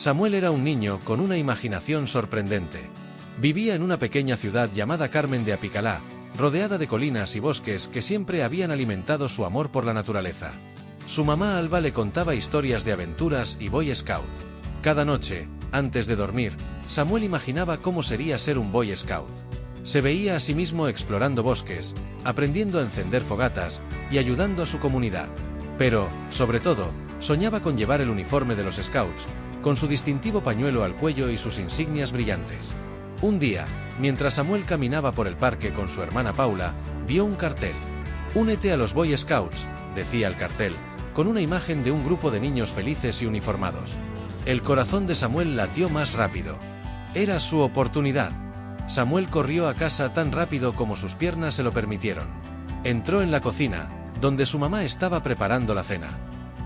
Samuel era un niño con una imaginación sorprendente. Vivía en una pequeña ciudad llamada Carmen de Apicalá, rodeada de colinas y bosques que siempre habían alimentado su amor por la naturaleza. Su mamá Alba le contaba historias de aventuras y Boy Scout. Cada noche, antes de dormir, Samuel imaginaba cómo sería ser un Boy Scout. Se veía a sí mismo explorando bosques, aprendiendo a encender fogatas y ayudando a su comunidad. Pero, sobre todo, soñaba con llevar el uniforme de los Scouts, con su distintivo pañuelo al cuello y sus insignias brillantes. Un día, mientras Samuel caminaba por el parque con su hermana Paula, vio un cartel. «Únete a los Boy Scouts», decía el cartel, con una imagen de un grupo de niños felices y uniformados. El corazón de Samuel latió más rápido. Era su oportunidad. Samuel corrió a casa tan rápido como sus piernas se lo permitieron. Entró en la cocina, donde su mamá estaba preparando la cena.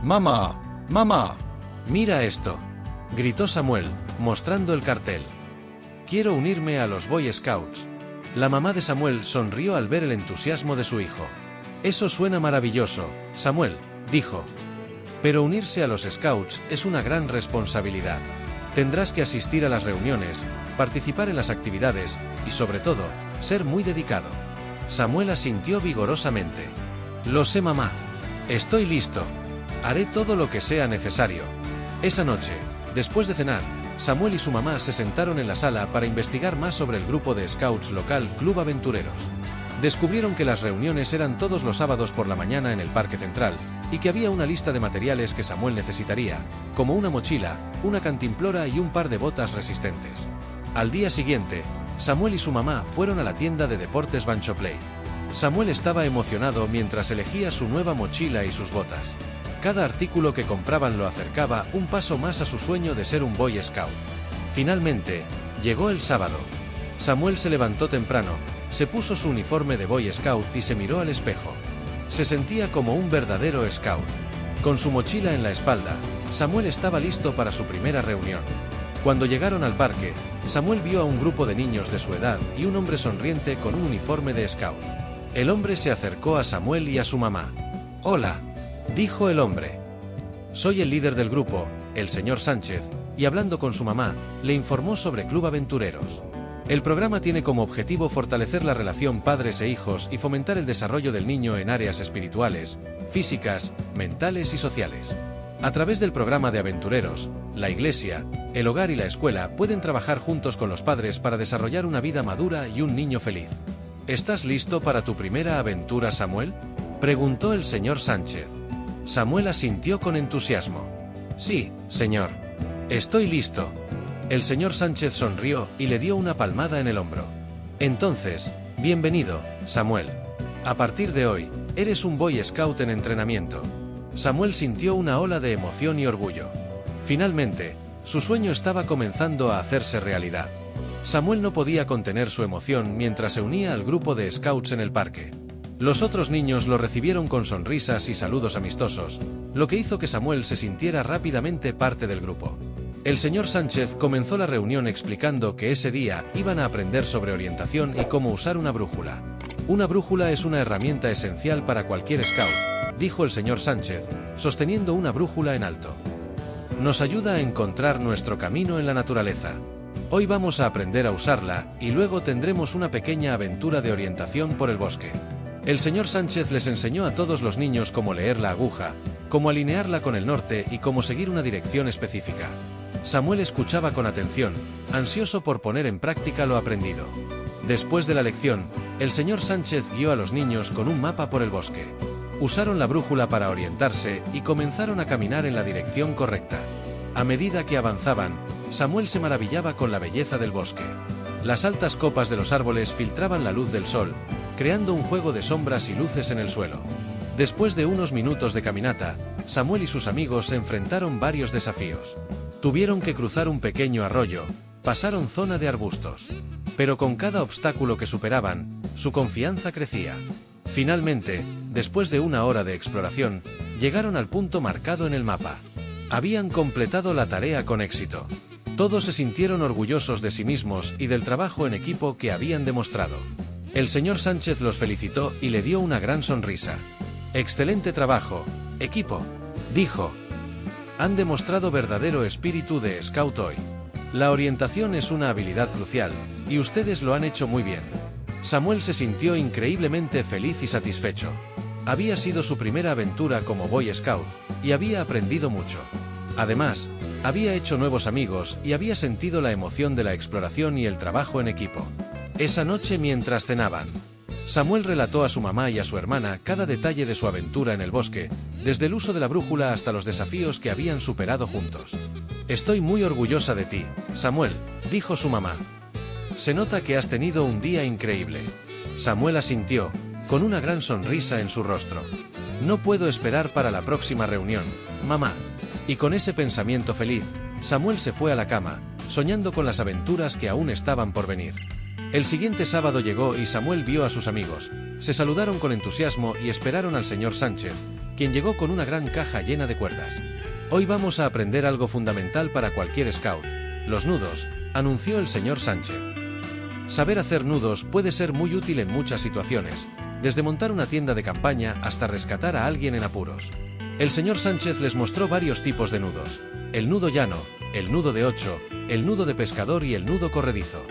¡Mamá! ¡Mamá! «Mira esto», gritó Samuel, mostrando el cartel. «Quiero unirme a los Boy Scouts». La mamá de Samuel sonrió al ver el entusiasmo de su hijo. «Eso suena maravilloso, Samuel», dijo. «Pero unirse a los Scouts es una gran responsabilidad. Tendrás que asistir a las reuniones, participar en las actividades y, sobre todo, ser muy dedicado». Samuel asintió vigorosamente. «Lo sé, mamá. Estoy listo. Haré todo lo que sea necesario». Esa noche, después de cenar, Samuel y su mamá se sentaron en la sala para investigar más sobre el grupo de Scouts local Club Aventureros. Descubrieron que las reuniones eran todos los sábados por la mañana en el Parque Central, y que había una lista de materiales que Samuel necesitaría, como una mochila, una cantimplora y un par de botas resistentes. Al día siguiente, Samuel y su mamá fueron a la tienda de deportes Banchoplay. Samuel estaba emocionado mientras elegía su nueva mochila y sus botas. Cada artículo que compraban lo acercaba un paso más a su sueño de ser un Boy Scout. Finalmente, llegó el sábado. Samuel se levantó temprano, se puso su uniforme de Boy Scout y se miró al espejo. Se sentía como un verdadero Scout. Con su mochila en la espalda, Samuel estaba listo para su primera reunión. Cuando llegaron al parque, Samuel vio a un grupo de niños de su edad y un hombre sonriente con un uniforme de Scout. El hombre se acercó a Samuel y a su mamá. «Hola», dijo el hombre. «Soy el líder del grupo, el señor Sánchez», y hablando con su mamá, le informó sobre Club Aventureros. El programa tiene como objetivo fortalecer la relación padres e hijos y fomentar el desarrollo del niño en áreas espirituales, físicas, mentales y sociales. A través del programa de aventureros, la iglesia, el hogar y la escuela pueden trabajar juntos con los padres para desarrollar una vida madura y un niño feliz. «¿Estás listo para tu primera aventura, Samuel?», preguntó el señor Sánchez. Samuel asintió con entusiasmo. «Sí, señor. Estoy listo». El señor Sánchez sonrió y le dio una palmada en el hombro. «Entonces, bienvenido, Samuel. A partir de hoy, eres un Boy Scout en entrenamiento». Samuel sintió una ola de emoción y orgullo. Finalmente, su sueño estaba comenzando a hacerse realidad. Samuel no podía contener su emoción mientras se unía al grupo de Scouts en el parque. Los otros niños lo recibieron con sonrisas y saludos amistosos, lo que hizo que Samuel se sintiera rápidamente parte del grupo. El señor Sánchez comenzó la reunión explicando que ese día iban a aprender sobre orientación y cómo usar una brújula. «Una brújula es una herramienta esencial para cualquier Scout», dijo el señor Sánchez, sosteniendo una brújula en alto. «Nos ayuda a encontrar nuestro camino en la naturaleza. Hoy vamos a aprender a usarla y luego tendremos una pequeña aventura de orientación por el bosque». El señor Sánchez les enseñó a todos los niños cómo leer la aguja, cómo alinearla con el norte y cómo seguir una dirección específica. Samuel escuchaba con atención, ansioso por poner en práctica lo aprendido. Después de la lección, el señor Sánchez guió a los niños con un mapa por el bosque. Usaron la brújula para orientarse y comenzaron a caminar en la dirección correcta. A medida que avanzaban, Samuel se maravillaba con la belleza del bosque. Las altas copas de los árboles filtraban la luz del sol, creando un juego de sombras y luces en el suelo. Después de unos minutos de caminata, Samuel y sus amigos se enfrentaron varios desafíos. Tuvieron que cruzar un pequeño arroyo, pasaron zona de arbustos. Pero con cada obstáculo que superaban, su confianza crecía. Finalmente, después de una hora de exploración, llegaron al punto marcado en el mapa. Habían completado la tarea con éxito. Todos se sintieron orgullosos de sí mismos y del trabajo en equipo que habían demostrado. El señor Sánchez los felicitó y le dio una gran sonrisa. «Excelente trabajo, equipo», dijo. Han demostrado verdadero espíritu de Scout hoy. La orientación es una habilidad crucial, y ustedes lo han hecho muy bien. Samuel se sintió increíblemente feliz y satisfecho. Había sido su primera aventura como Boy Scout, y había aprendido mucho. Además, había hecho nuevos amigos y había sentido la emoción de la exploración y el trabajo en equipo. Esa noche mientras cenaban, Samuel relató a su mamá y a su hermana cada detalle de su aventura en el bosque, desde el uso de la brújula hasta los desafíos que habían superado juntos. «Estoy muy orgullosa de ti, Samuel», dijo su mamá. «Se nota que has tenido un día increíble». Samuel asintió, con una gran sonrisa en su rostro. «No puedo esperar para la próxima reunión, mamá». Y con ese pensamiento feliz, Samuel se fue a la cama, soñando con las aventuras que aún estaban por venir. El siguiente sábado llegó y Samuel vio a sus amigos. Se saludaron con entusiasmo y esperaron al señor Sánchez, quien llegó con una gran caja llena de cuerdas. «Hoy vamos a aprender algo fundamental para cualquier scout: los nudos», anunció el señor Sánchez. Saber hacer nudos puede ser muy útil en muchas situaciones, desde montar una tienda de campaña hasta rescatar a alguien en apuros. El señor Sánchez les mostró varios tipos de nudos: el nudo llano, el nudo de 8, el nudo de pescador y el nudo corredizo.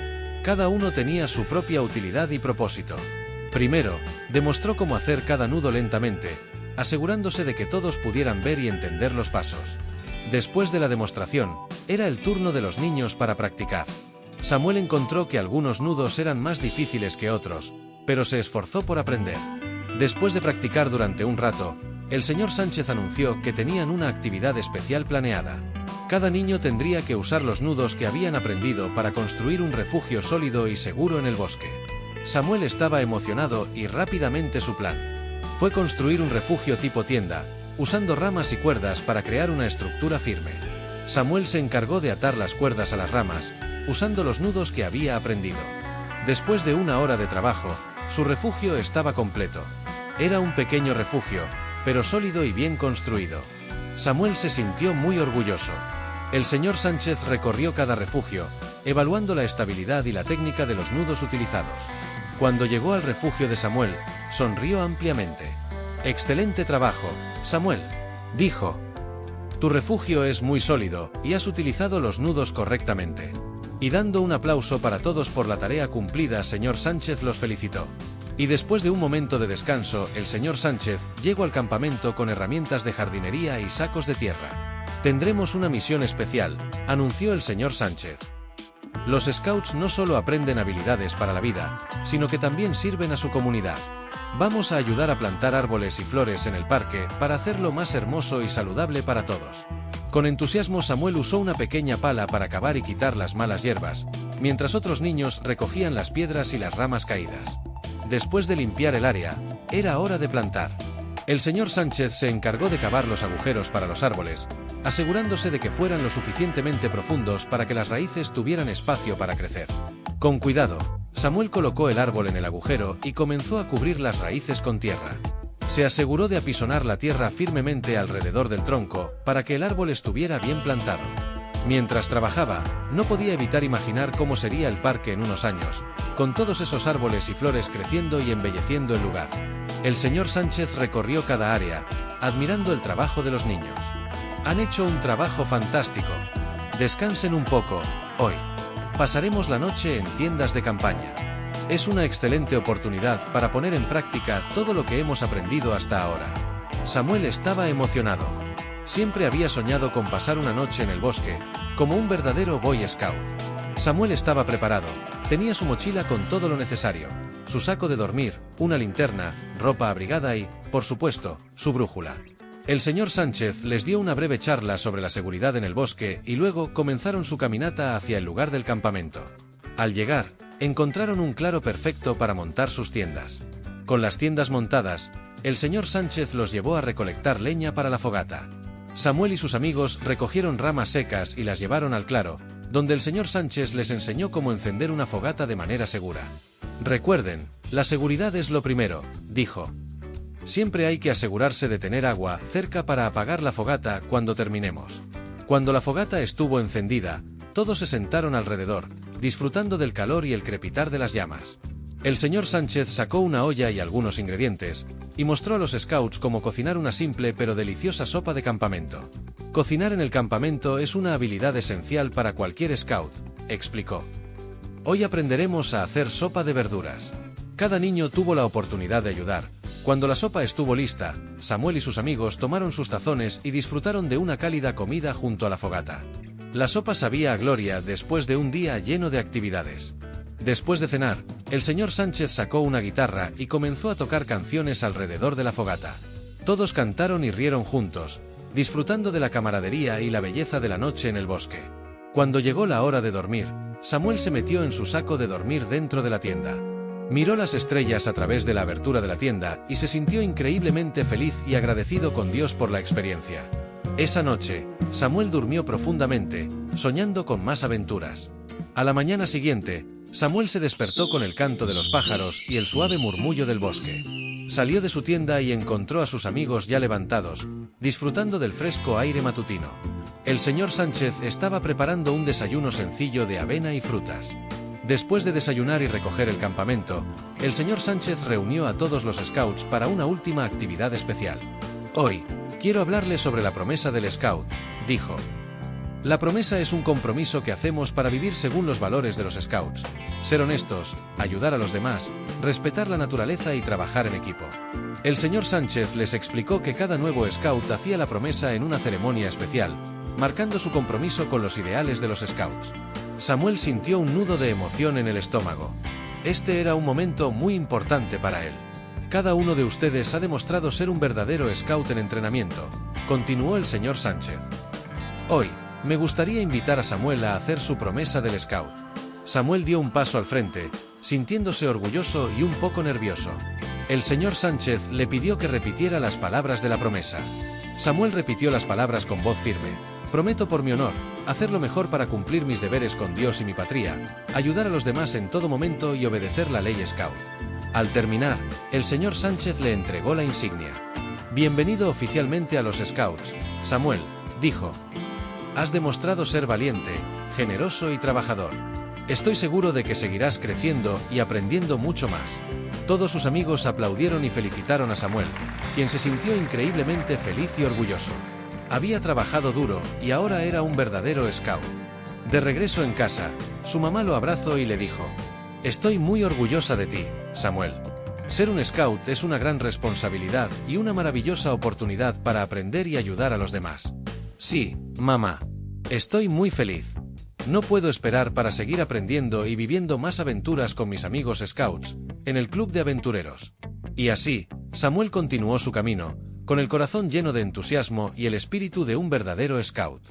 Cada uno tenía su propia utilidad y propósito. Primero, demostró cómo hacer cada nudo lentamente, asegurándose de que todos pudieran ver y entender los pasos. Después de la demostración, era el turno de los niños para practicar. Samuel encontró que algunos nudos eran más difíciles que otros, pero se esforzó por aprender. Después de practicar durante un rato, el señor Sánchez anunció que tenían una actividad especial planeada. Cada niño tendría que usar los nudos que habían aprendido para construir un refugio sólido y seguro en el bosque. Samuel estaba emocionado y rápidamente su plan fue construir un refugio tipo tienda, usando ramas y cuerdas para crear una estructura firme. Samuel se encargó de atar las cuerdas a las ramas, usando los nudos que había aprendido. Después de una hora de trabajo, su refugio estaba completo. Era un pequeño refugio, pero sólido y bien construido. Samuel se sintió muy orgulloso. El señor Sánchez recorrió cada refugio, evaluando la estabilidad y la técnica de los nudos utilizados. Cuando llegó al refugio de Samuel, sonrió ampliamente. «Excelente trabajo, Samuel», dijo. «Tu refugio es muy sólido y has utilizado los nudos correctamente». Y dando un aplauso para todos por la tarea cumplida, señor Sánchez los felicitó. Y después de un momento de descanso, el señor Sánchez llegó al campamento con herramientas de jardinería y sacos de tierra. «Tendremos una misión especial», anunció el señor Sánchez. «Los scouts no solo aprenden habilidades para la vida, sino que también sirven a su comunidad. Vamos a ayudar a plantar árboles y flores en el parque para hacerlo más hermoso y saludable para todos». Con entusiasmo, Samuel usó una pequeña pala para cavar y quitar las malas hierbas, mientras otros niños recogían las piedras y las ramas caídas. Después de limpiar el área, era hora de plantar. El señor Sánchez se encargó de cavar los agujeros para los árboles, asegurándose de que fueran lo suficientemente profundos para que las raíces tuvieran espacio para crecer. Con cuidado, Samuel colocó el árbol en el agujero y comenzó a cubrir las raíces con tierra. Se aseguró de apisonar la tierra firmemente alrededor del tronco para que el árbol estuviera bien plantado. Mientras trabajaba, no podía evitar imaginar cómo sería el parque en unos años, con todos esos árboles y flores creciendo y embelleciendo el lugar. El señor Sánchez recorrió cada área, admirando el trabajo de los niños. «Han hecho un trabajo fantástico. Descansen un poco, hoy. Pasaremos la noche en tiendas de campaña. Es una excelente oportunidad para poner en práctica todo lo que hemos aprendido hasta ahora». Samuel estaba emocionado. Siempre había soñado con pasar una noche en el bosque, como un verdadero Boy Scout. Samuel estaba preparado, tenía su mochila con todo lo necesario, su saco de dormir, una linterna, ropa abrigada y, por supuesto, su brújula. El señor Sánchez les dio una breve charla sobre la seguridad en el bosque y luego comenzaron su caminata hacia el lugar del campamento. Al llegar, encontraron un claro perfecto para montar sus tiendas. Con las tiendas montadas, el señor Sánchez los llevó a recolectar leña para la fogata. Samuel y sus amigos recogieron ramas secas y las llevaron al claro, donde el señor Sánchez les enseñó cómo encender una fogata de manera segura. «Recuerden, la seguridad es lo primero», dijo. «Siempre hay que asegurarse de tener agua cerca para apagar la fogata cuando terminemos». Cuando la fogata estuvo encendida, todos se sentaron alrededor, disfrutando del calor y el crepitar de las llamas. El señor Sánchez sacó una olla y algunos ingredientes, y mostró a los scouts cómo cocinar una simple pero deliciosa sopa de campamento. Cocinar en el campamento es una habilidad esencial para cualquier scout, explicó. Hoy aprenderemos a hacer sopa de verduras. Cada niño tuvo la oportunidad de ayudar. Cuando la sopa estuvo lista, Samuel y sus amigos tomaron sus tazones y disfrutaron de una cálida comida junto a la fogata. La sopa sabía a gloria después de un día lleno de actividades. Después de cenar, el señor Sánchez sacó una guitarra y comenzó a tocar canciones alrededor de la fogata. Todos cantaron y rieron juntos, disfrutando de la camaradería y la belleza de la noche en el bosque. Cuando llegó la hora de dormir, Samuel se metió en su saco de dormir dentro de la tienda. Miró las estrellas a través de la abertura de la tienda y se sintió increíblemente feliz y agradecido con Dios por la experiencia. Esa noche, Samuel durmió profundamente, soñando con más aventuras. A la mañana siguiente, Samuel se despertó con el canto de los pájaros y el suave murmullo del bosque. Salió de su tienda y encontró a sus amigos ya levantados, disfrutando del fresco aire matutino. El señor Sánchez estaba preparando un desayuno sencillo de avena y frutas. Después de desayunar y recoger el campamento, el señor Sánchez reunió a todos los scouts para una última actividad especial. Hoy, quiero hablarles sobre la promesa del scout, dijo. La promesa es un compromiso que hacemos para vivir según los valores de los scouts: ser honestos, ayudar a los demás, respetar la naturaleza y trabajar en equipo. El señor Sánchez les explicó que cada nuevo scout hacía la promesa en una ceremonia especial, marcando su compromiso con los ideales de los scouts. Samuel sintió un nudo de emoción en el estómago. Este era un momento muy importante para él. Cada uno de ustedes ha demostrado ser un verdadero scout en entrenamiento, continuó el señor Sánchez. Hoy, me gustaría invitar a Samuel a hacer su promesa del scout. Samuel dio un paso al frente, sintiéndose orgulloso y un poco nervioso. El señor Sánchez le pidió que repitiera las palabras de la promesa. Samuel repitió las palabras con voz firme. Prometo por mi honor, hacer lo mejor para cumplir mis deberes con Dios y mi patria, ayudar a los demás en todo momento y obedecer la ley scout. Al terminar, el señor Sánchez le entregó la insignia. Bienvenido oficialmente a los scouts, Samuel, dijo. Has demostrado ser valiente, generoso y trabajador. Estoy seguro de que seguirás creciendo y aprendiendo mucho más. Todos sus amigos aplaudieron y felicitaron a Samuel, quien se sintió increíblemente feliz y orgulloso. Había trabajado duro y ahora era un verdadero scout. De regreso en casa, su mamá lo abrazó y le dijo: Estoy muy orgullosa de ti, Samuel. Ser un scout es una gran responsabilidad y una maravillosa oportunidad para aprender y ayudar a los demás. Sí, mamá. Estoy muy feliz. No puedo esperar para seguir aprendiendo y viviendo más aventuras con mis amigos scouts, en el club de aventureros. Y así, Samuel continuó su camino, con el corazón lleno de entusiasmo y el espíritu de un verdadero scout.